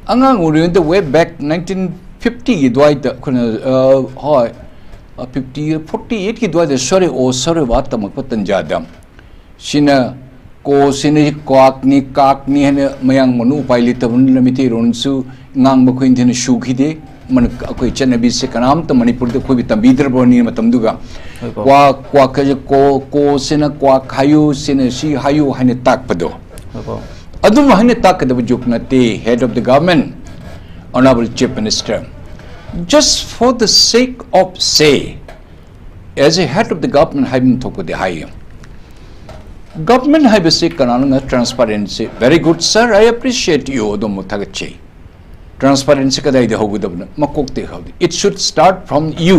angang uri the way back 1950 dwai da khuna hoi 50 48 ki dwai da sorry o sorry wat tamak patan jadam sina ko sina kwak ni kak ni hene mayang manu paili tabun lamiti ronsu ngang ba khoin thene shuki de man koi chanabi se kanam ta manipur de khoi tambidar boni matam duga kwa ko sina kwa khayu sina si hayu hane tak pado adum hane tak da jukna te head of the government honorable chief minister just for the sake of say as a head of the government having to put the high government have a say kanana transparency very good sir I appreciate you odum thagachi transparency kadai de hogudabna makok te hodi it should start from you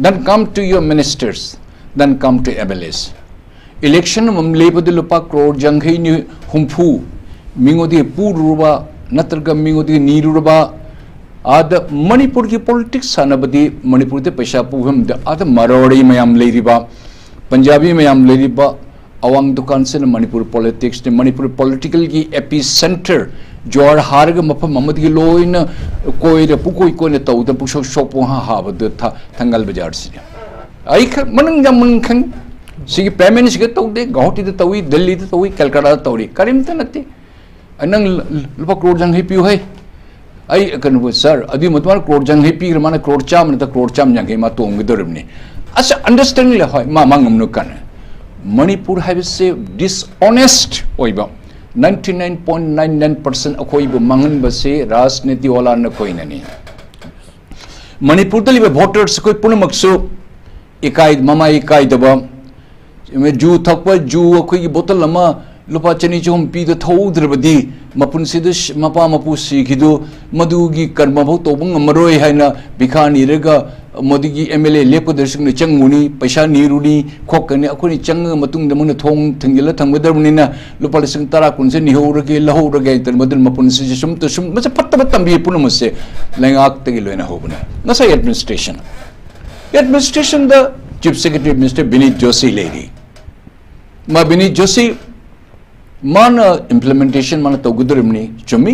then come to your ministers then come to MLAs election mamlebadu lupa crore janghai ni humpu mingodi puruba natraga mingodi niruba ada manipur ki politics sanabadi manipur te paisa puham da ada marori mayam leiriba punjabi mayam leiriba awang dukan se manipur politics ne manipur political ki epicenter jor harg mafam mamad ki loina koi re pukoi ko ne tau da pusho shopo ha bad thangal bajar se ai manang jamman khang sigi payment sigi tau de gauti de tawi delhi de tawi calcutta de tawi karim ta nati anang lupa crore jang hi piu hai ai kan sir adi matwar crore jang hi pi mana crore cham na ta crore cham jang hi ma tong dormni asa understanding le hoy ma mangam nu kan manipur have say dishonest oiba 99.99% akoi bu mangan ba se rajniti wala na koi nani manipur dali be voters koi punamaksu ikai mama ikai daba me ju thakpa ju akoi ki bottle ama lupa chani chom pi da thoudrabadi mapun sidu mapa mapu sikhidu madugi karma bhau tobung amaroi haina bikhani rega modigi MLA lepo darsing ne changuni paisa niruni khokani akoni chang matung da mun thong thingila thangbadarmuni na lupa lising tara kunse ni horage lahorage tar madul mapun si sum to sum masa patta tambi punamase lengak tagi loina hobuna nasa administration the chief secretary Mr. Binit Joshi lady ma Binit Joshi mana implementation mana togudurmni chumi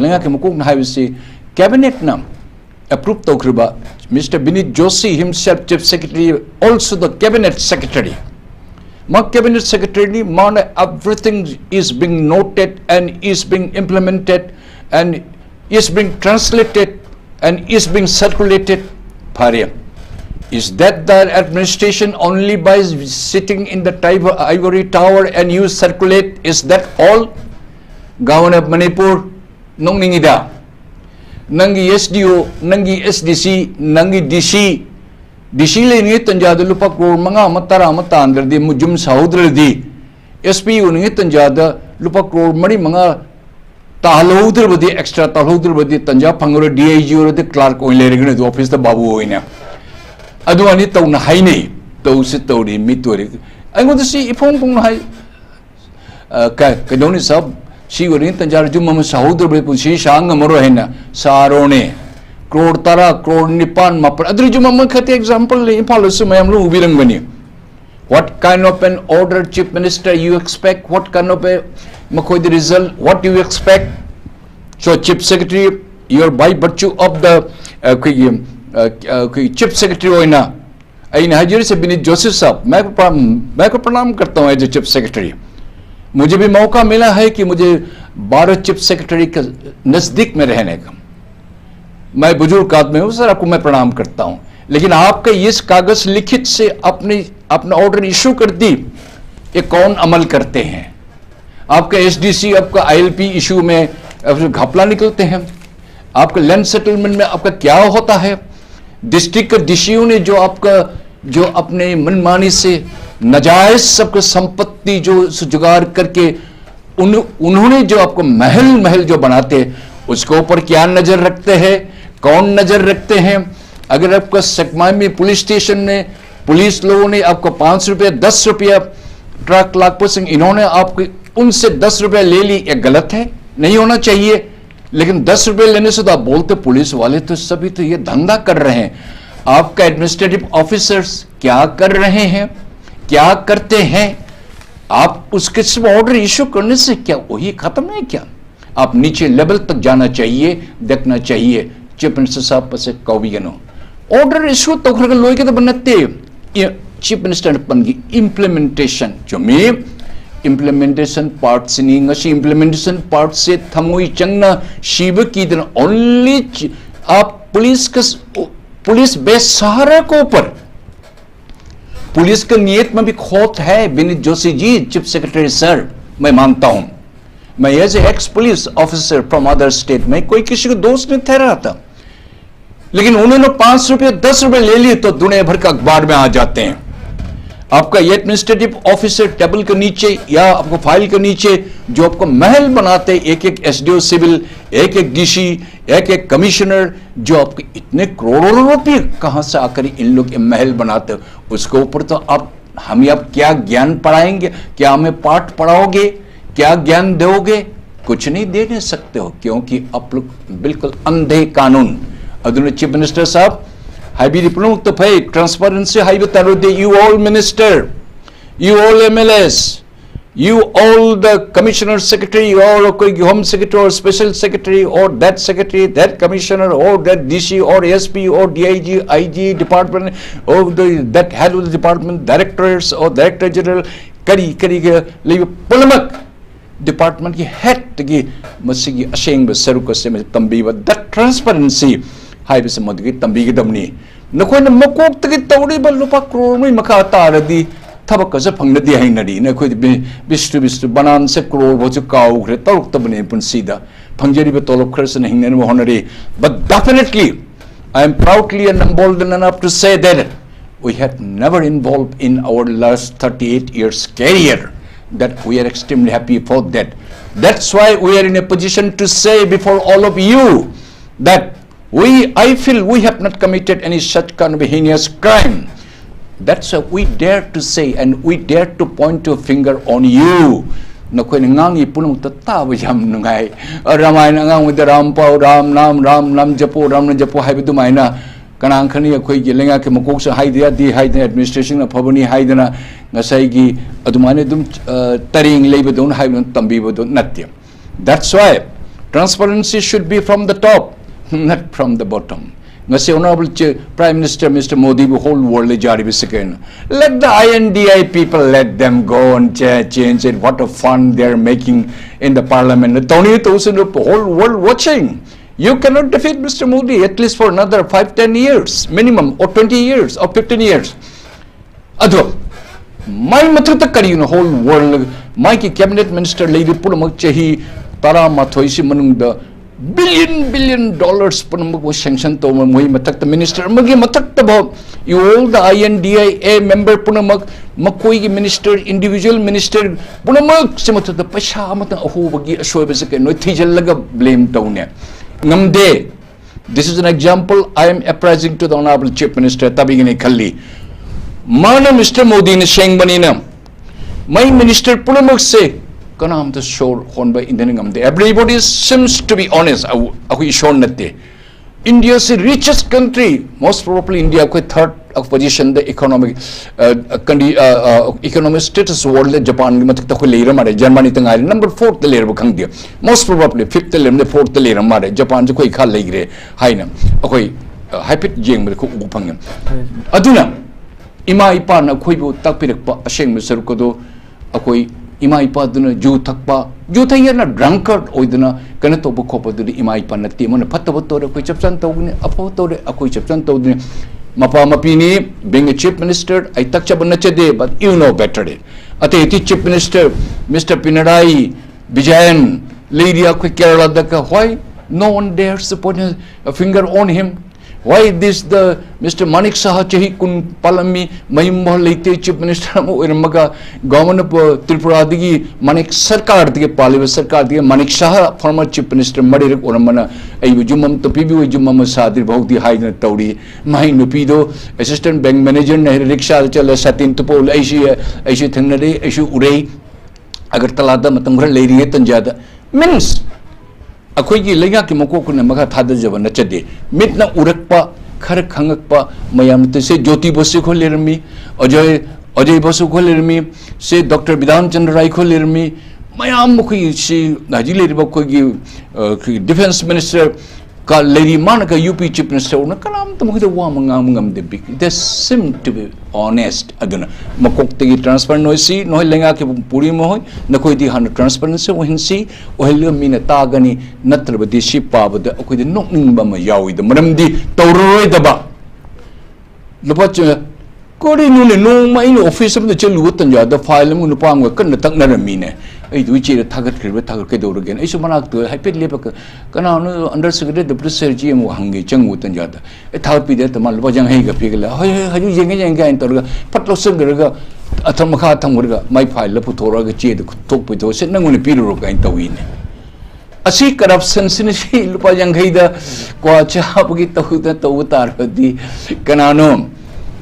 lenga ke mukuk na havisi cabinet nam approved tokriba Mr. Binit Joshi himself chief secretary also the cabinet secretary ma cabinet secretary mana everything is being noted and is being implemented and is being translated and is being circulated pharia is that the administration only by sitting in the ivory tower and you circulate is that all governor of Manipur nong ningida nangi SDO nangi SDC nangi DC le ni tanjada lupa crore manga matara matandar di mujum saudra di SPU ni tanjada lupa crore mari manga tahlodr badi extra tahlodr badi tanja phangro DIG or the clerk oile regna the office the babu oina adu ani tawna haine taw se tawri mitori I want to see ifong pong hai ka doni sab si wori tanjar ju mam saudra be pusi sang amaro hena sarone crore tara crore nipan mapar adri ju mam khate example le phalo su mayam lu ubirang bani what kind of an order chief minister you expect what kind of a makoi the result what do you expect so chief secretary your by virtue of the chief secretary होना अइन हाजिर से बिनीत जोशी साहब मैं को प्रणाम करता हूँ as a chief secretary मुझे भी मौका मिला है कि मुझे 12 चीफ सेक्रेटरी के नजदीक में रहने का मैं बुजुर्ग आदमी हूँ सर आपको मैं प्रणाम करता हूँ लेकिन आपका इस कागज लिखित से अपना ऑर्डर इशू कर दी ये कौन अमल करते हैं आपका SDC आपका ILP इशू में घपला निकलते हैं आपका लैंड सेटलमेंट में आपका क्या होता है डिस्ट्रिक्ट का DCO ने जो अपने मनमानी से नाजायज सबका संपत्ति जो जुगाड़ करके उन्होंने जो आपको महल जो बनाते उसके ऊपर क्या नजर रखते हैं कौन नजर रखते हैं अगर आपका सकमा में पुलिस स्टेशन में पुलिस लोगों ने आपको 5 रुपया 10 रुपया ट्रक लाख सिंह इन्होंने आपके उनसे 10 रुपया ले ली ये गलत है नहीं होना चाहिए लेकिन 10 रुपए लेने से तो आप बोलते पुलिस वाले तो सभी तो ये धंधा कर रहे हैं आपका एडमिनिस्ट्रेटिव ऑफिसर्स क्या कर रहे हैं क्या करते हैं आप उसके सिर्फ ऑर्डर इशू करने से क्या वही खत्म है क्या आप नीचे लेवल तक जाना चाहिए, देखना चाहिए चीफ मिनिस्टर साहब से कौबीगनो ऑर्डर इशू तौर लोगदब नते चीफ मिनिस्टर पनगी इम्प्लीमेंटेशन चुमे इम्प्लीमेंटेशन पार्ट से इम्प्लीमेंटेशन पार्ट से थमोई चंगना शिव की दिन ओनली आप पुलिस बेसहारा को ऊपर पुलिस का नियत में भी खोट है। Vineet Joshi ji chief secretary sir, मैं मानता हूं, मैं as a ex police officer from other state में कोई किसी को दोस्त नहीं ठहरा था, लेकिन उन्होंने 5 रुपये 10 रुपये ले लिए तो दुनिया भर का अखबार में आ जाते हैं। आपका ये एडमिनिस्ट्रेटिव ऑफिसर टेबल के नीचे या आपको फाइल के नीचे जो आपको महल बनाते, एक एक एसडीओ सिविल, एक एक डीसी, एक एक कमिश्नर, जो आपके इतने करोड़ों रुपये कहां से आकर इन लोग ये महल बनाते, उसके ऊपर तो आप क्या ज्ञान पढ़ाएंगे, क्या हमें पाठ पढ़ाओगे, क्या ज्ञान दोगे? कुछ नहीं दे नहीं सकते हो, क्योंकि आप लोग बिल्कुल अंधे कानून। अदुन चीफ मिनिस्टर साहब तो भाई transparency you all minister, you all MLS, you all the commissioner secretary or home secretary or special secretary or that secretary, that commissioner or that DC or SP or DIG, IG department or that head of the department, directors or director general, kari pulamak department ki head ki masigi asheng ba saruka se tambi ba that transparency hai bise modgi tambi ki damni नखोन मकोक तक तौरीब लुपा करोड़ में मखा तारदी थबक से फंगनदी Henry नखोय बिस्टु बिस्टु बनान से करोड़ बहु काउग्रे तरुक तबने पुंसीदा फंगजरीब तोलब खरस हिंगने होनरे। But definitely I am proudly and emboldened enough to say that we have never involved in our last 38 years career, that we are extremely happy for that. That's why we are in a position to say before all of you that I feel we have not committed any such kind of heinous crime. That's why we dare to say and we dare to point a finger on you. Nakoy ngang ipunong tatawa yam nungay. Ramay na ngang with the Ram Nam Japo hay dumay na kanang kani akoy gilinga ke makok sa haidya di haidya administration na pabani haidya ngasay gi adumane dum taring labor don haidya tambi don natya. That's why transparency should be from the top, not from the bottom. Ngasi Honorable Prime Minister Mr. Modi, the whole world is jari bisaken. Let the INDI people, let them go and change it. What a fun they are making in the parliament. 20,000 the whole world watching. You cannot defeat Mr. Modi at least for another 5-10 years minimum, or 20 years or 15 years. Ado, my matata kari the whole world. My cabinet minister lady pulamak chahi tara mathoisi manung the billion dollars punamag sanction to moy matak minister magi matak ba you all the INDIA member punamag makoy gi minister individual minister punamag simato the pasha mata ahu bagi ashoy ba sa no thijal laga blame to ne ngamde. This is an example I am apprising to the Honorable Chief Minister tabigini khalli mana Mr. Modi ne sheng banina my minister punamag se kanam the shore hon by Indian. Everybody seems to be honest. Ahu shown natte. India is the richest country. Most probably India ko third position the economic economic status world le Japan matak ta ko leira mare Germany tangari number 4th leira bkhang dia. Most probably 5th leira ne 4th leira mare Japan je koi khal leigre haina akoi hypit jeng me ko uphang. Aduna ima ipa na khoi bu takpirak pa asheng me sar ko do akoi ima ipa duna ju thakpa ju thai na drunkard oiduna kana to bu khopa du ima ipa na ti mon phattaba to re koi chapchan to ne apho to re akoi chapchan to ne mapa mapini being a chief minister I tak chaban chade, but you know better it ate ti chief minister Mr. Pinarayi Vijayan lady akoi Kerala daka, why no one dares to put a finger on him? Why this the Mr. Manik Saha chahi kun palami mahimma leite chief minister mo irmaga government of Tripura digi Manik sarkar dige paliba sarkar dige Manik Saha former chief minister madirek oramana ai jumam to pibi jumam sadir bahudi haidna tawdi mai nupido assistant bank manager ne rickshaw chala satin to pol aishi thangnade aishi urei agar talada matam ghar leiri tanjada means अखोई की लेगा कि मको को नमगा थाद जब नचदे मितना उरकपा खर खंगकपा मयाम ते से ज्योति बसु को लेरमी अजय बसु को लेरमी से डॉक्टर विधान चंद्र राय को Laramie mayam mukhi si najile riba koi defense minister ka lady manaka UP chief minister na kalam to mukhi wa mangam de big they seem to be honest aduna makok te transparent noisi noi lenga ke puri mo na koi di han transparency o hinsi o hel mina tagani natraba di shi pabada koi de nokning ba ma yawi da maram di tawroi da ba lupa kori nune nong ma ino office am de chelu tan ja da file mu nupa ngwa kan tak na rami ne ai du chi thagat khribe thagat ke do again ai su manak to hypet le ba kana no under secretary deputy secretary mu hangi changu tan ja da ai thar pi de ta ma lupa jang hei ga phi ga haju yeng ga to ga patlo sing ga atham kha thang ga mai file la pu thora ga che de tok pu to set nangu ne pi ro ga to wi ne asi corruption sin si lupa jang hei da kwa cha bu gi to tar di kana no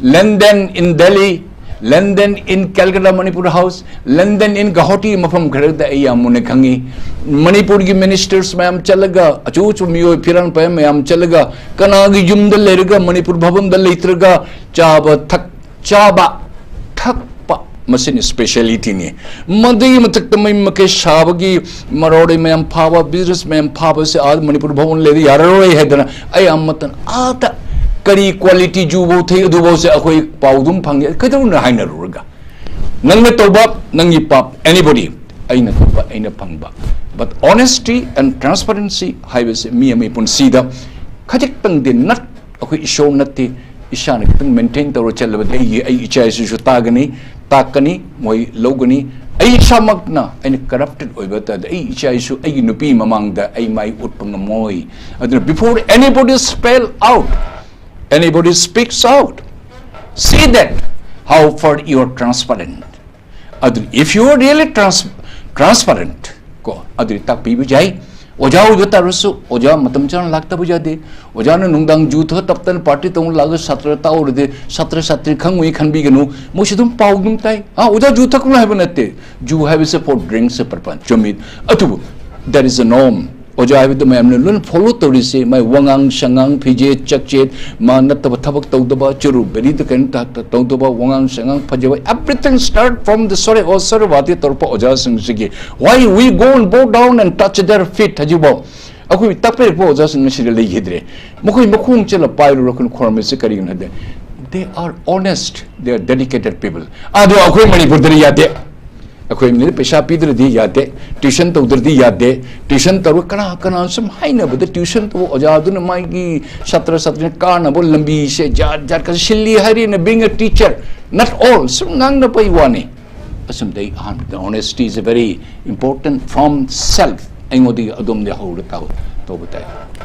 London in Delhi, London in Calcutta Manipur House, London in Guwahati mafam kharda ai amune khangi Manipur gi ministers mayam chalaga achu chu miyo phiran pa mayam chalaga kana gi jumda lerga Manipur bhavan da leitraga chaba thak pa masin speciality ni madai matak tamai make shabagi marode mayam phaba business mayam phaba se ad Manipur bhavan le yaroi hedana ai amatan ata kari quality jubo the du bo se akoi paudum phang ke do na haina ruga nang me toba nang yi pap anybody aina toba aina phangba but honesty and transparency highways mi ami pun sida khajik tang din nat akoi show natti isha ne tang maintain tawro chalba de ai ichai su tagani takani moi logani ai samakna ai corrupted oibata ai ichai su ai nupi mamang da ai mai utpang moi adna before anybody spell out anybody speaks out, see that how far you are transparent. If you are really transparent, ko adri tak pi bujai, oja ujata rusu, oja matam chan lagta bujade, oja na nungdang jutha taptan party tong laga satra ta urde satra satri khang ui khan bi ganu, mushidum paugum tai, oja jutha kuna hai banate, ju have is for drinks perpan, chomit, atubu, there is a norm. Oja have the mamne lun follow to say my wangang shangang pije chakchet man nataba thabak tawdaba churu beri the kan tawdaba wangang shangang pajaba everything start from the sorry vati torpa oja sing sige why we go and bow down and touch their feet hajibo akui takpe po oja sing shire le hidre mokoi mokhung chela pairu rokun khorme se kari hade they are honest they are dedicated people adu akoi manipur dari yade akoi ne pesha pidre di yade tuition to udir di yade tuition to kana sam haina bud tuition to oja dun mai gi satra satra kana bol lambi se jar ka shilli hari ne being a teacher not all some ngang na pai wani asum dei the honesty is a very important from self ai ngodi adom de ho ta to batai